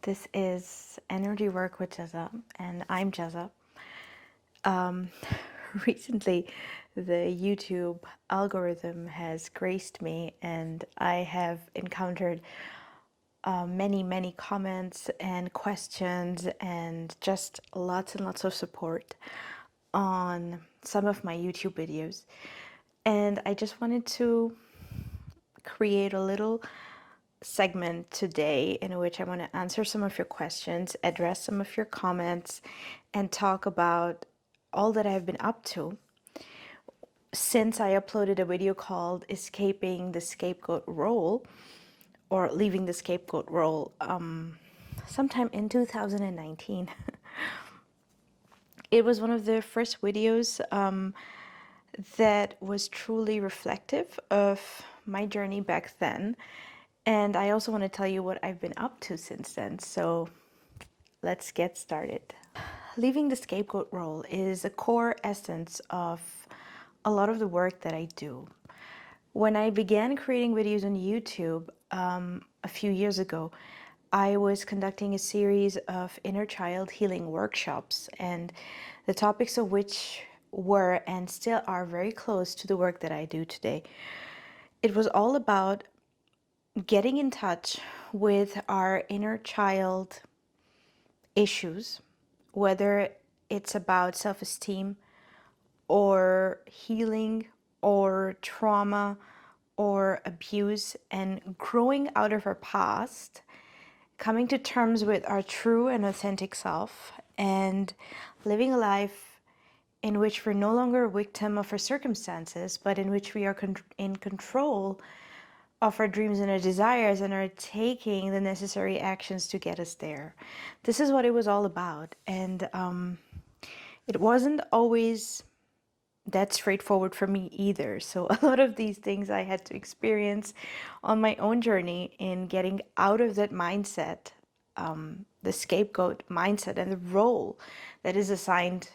This is Energy Work with Jezza, and I'm Jezza. Um, Recently, the YouTube algorithm has graced me, and I have encountered many comments and questions, and just lots and lots of support on some of my YouTube videos. And I just wanted to create a little segment today in which I want to answer some of your questions, address some of your comments, and talk about all that I've been up to since I uploaded a video called Escaping the Scapegoat Role, or Leaving the Scapegoat Role, sometime in 2019. It was one of the first videos that was truly reflective of my journey back then. And I also want to tell you what I've been up to since then. So let's get started. Leaving the scapegoat role is a core essence of a lot of the work that I do. When I began creating videos on YouTube a few years ago, I was conducting a series of inner child healing workshops, and the topics of which were and still are very close to the work that I do today. It was all about getting in touch with our inner child issues, whether it's about self-esteem or healing or trauma or abuse, and growing out of our past, coming to terms with our true and authentic self, and living a life in which we're no longer a victim of our circumstances, but in which we are in control of our dreams and our desires, and are taking the necessary actions to get us there. This is what it was all about. And it wasn't always that straightforward for me either. So a lot of these things I had to experience on my own journey in getting out of that mindset, the scapegoat mindset and the role that is assigned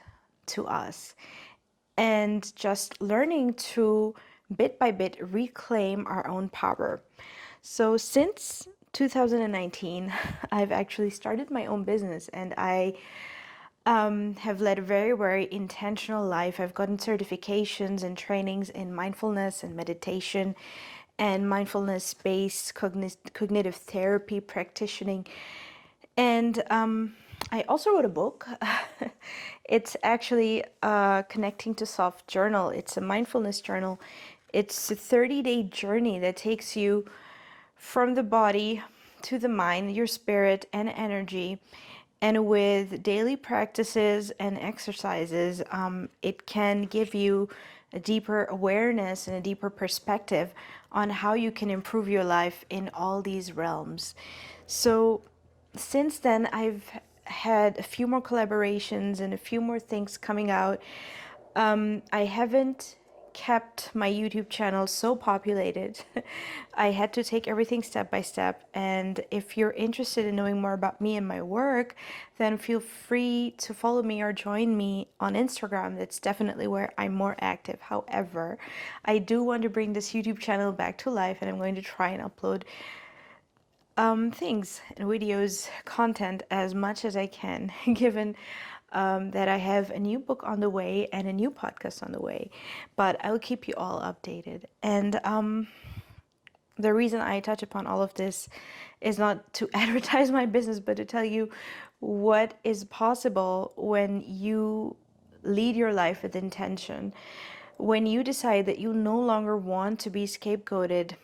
to us, and just learning to bit by bit reclaim our own power. So since 2019, I've actually started my own business, and I have led a very intentional life. I've gotten certifications and trainings in mindfulness and meditation and mindfulness-based cognitive therapy practicing. And I also wrote a book. It's actually Connecting to Soft journal. It's a mindfulness journal. It's a 30-day journey that takes you from the body to the mind, your spirit and energy. And with daily practices and exercises, it can give you a deeper awareness and a deeper perspective on how you can improve your life in all these realms. So since then, I've had a few more collaborations and a few more things coming out. I haven't kept my YouTube channel so populated. I had to take everything step by step. And if you're interested in knowing more about me and my work, then feel free to follow me or join me on Instagram. That's definitely where I'm more active. However, I do want to bring this YouTube channel back to life, and I'm going to try and upload things and videos, content as much as I can, given that I have a new book on the way and a new podcast on the way. But I'll keep you all updated. And the reason I touch upon all of this is not to advertise my business, but to tell you what is possible when you lead your life with intention. When you decide that you no longer want to be scapegoated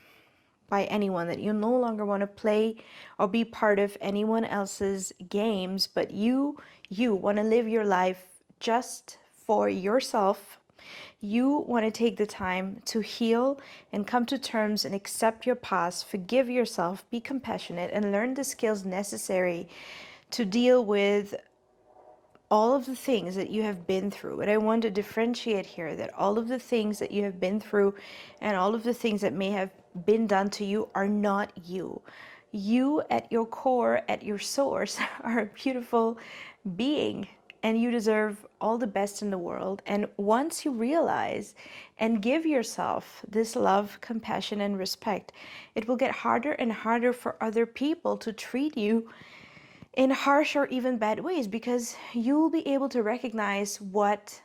by anyone, that you no longer want to play or be part of anyone else's games, but you want to live your life just for yourself. You want to take the time to heal and come to terms and accept your past, forgive yourself, be compassionate, and learn the skills necessary to deal with all of the things that you have been through. But I want to differentiate here that all of the things that you have been through and all of the things that may have been done to you are not you. You at your core, at your source, are a beautiful being, and you deserve all the best in the world. And once you realize and give yourself this love, compassion, and respect, it will get harder and harder for other people to treat you in harsh or even bad ways, because you'll be able to recognize what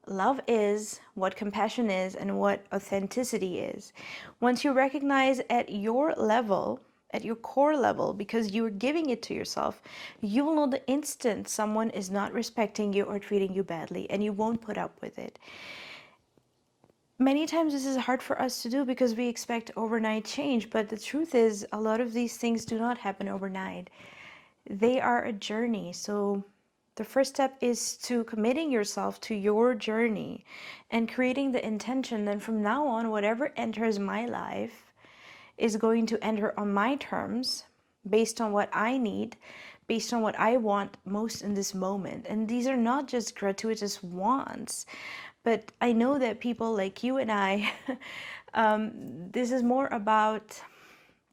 love is, what compassion is, and what authenticity is. Once you recognize at your level, at your core level, because you're giving it to yourself, you will know the instant someone is not respecting you or treating you badly, and you won't put up with it. Many times this is hard for us to do because we expect overnight change, but the truth is a lot of these things do not happen overnight. They are a journey. So the first step is to committing yourself to your journey and creating the intention. Then from now on, whatever enters my life is going to enter on my terms, based on what I need, based on what I want most in this moment. And these are not just gratuitous wants, but I know that people like you and I, this is more about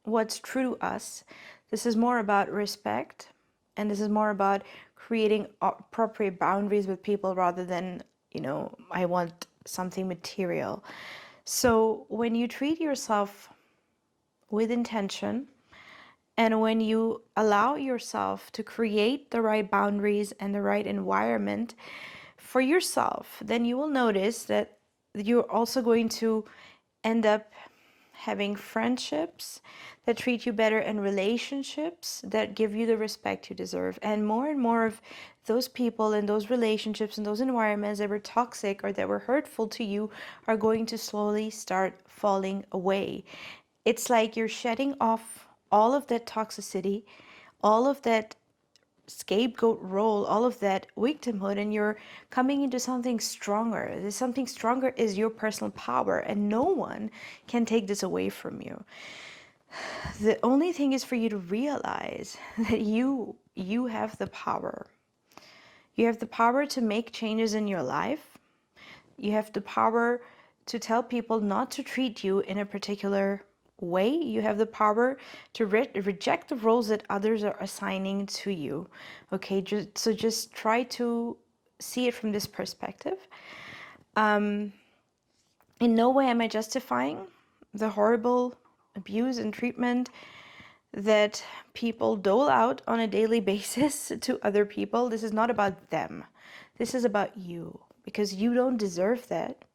what's true to us. This is more about respect, and this is more about creating appropriate boundaries with people rather than, I want something material. So when you treat yourself with intention, and when you allow yourself to create the right boundaries and the right environment for yourself, then you will notice that you're also going to end up having friendships that treat you better and relationships that give you the respect you deserve. And more of those people and those relationships and those environments that were toxic or that were hurtful to you are going to slowly start falling away. It's like you're shedding off all of that toxicity, all of that scapegoat role, all of that victimhood, and you're coming into something stronger. This something stronger is your personal power, and no one can take this away from you. The only thing is for you to realize that you have the power. You have the power to make changes in your life. You have the power to tell people not to treat you in a particular way. You have the power to reject the roles that others are assigning to you. Okay, so just try to see it from this perspective. In no way am I justifying the horrible abuse and treatment that people dole out on a daily basis to other people. This is not about them. This is about you, because you don't deserve that.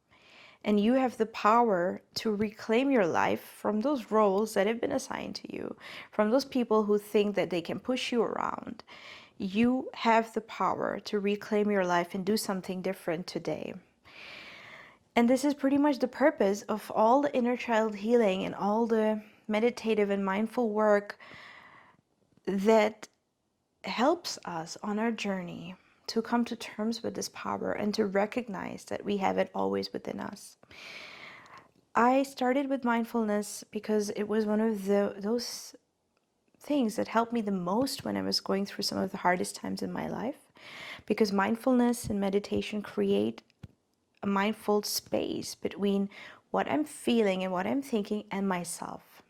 And you have the power to reclaim your life from those roles that have been assigned to you, from those people who think that they can push you around. You have the power to reclaim your life and do something different today. And this is pretty much the purpose of all the inner child healing and all the meditative and mindful work that helps us on our journey to come to terms with this power and to recognize that we have it always within us. I started with mindfulness because it was one of those things that helped me the most when I was going through some of the hardest times in my life, because mindfulness and meditation create a mindful space between what I'm feeling and what I'm thinking and myself.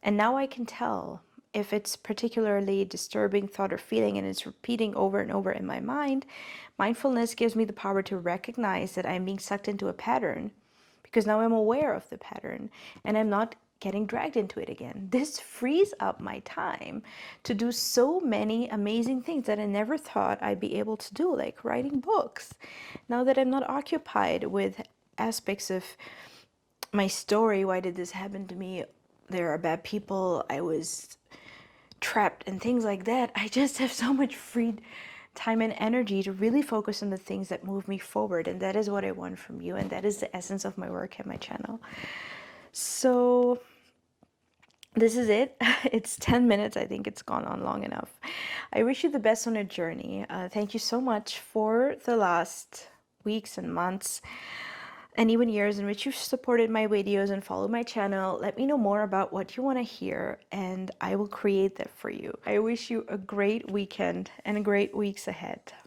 And now I can tell if it's particularly disturbing thought or feeling and it's repeating over and over in my mind. Mindfulness gives me the power to recognize that I'm being sucked into a pattern, because now I'm aware of the pattern and I'm not getting dragged into it again. This frees up my time to do so many amazing things that I never thought I'd be able to do, like writing books. Now that I'm not occupied with aspects of my story, why did this happen to me? There are bad people, I was trapped, and things like that. I just have so much free time and energy to really focus on the things that move me forward, and that is what I want from you, and that is the essence of my work and my channel. So this is it. It's 10 minutes. I think it's gone on long enough. I wish you the best on your journey. Thank you so much for the last weeks and months and even years in which you've supported my videos and followed my channel. Let me know more about what you want to hear, and I will create that for you. I wish you a great weekend and great weeks ahead.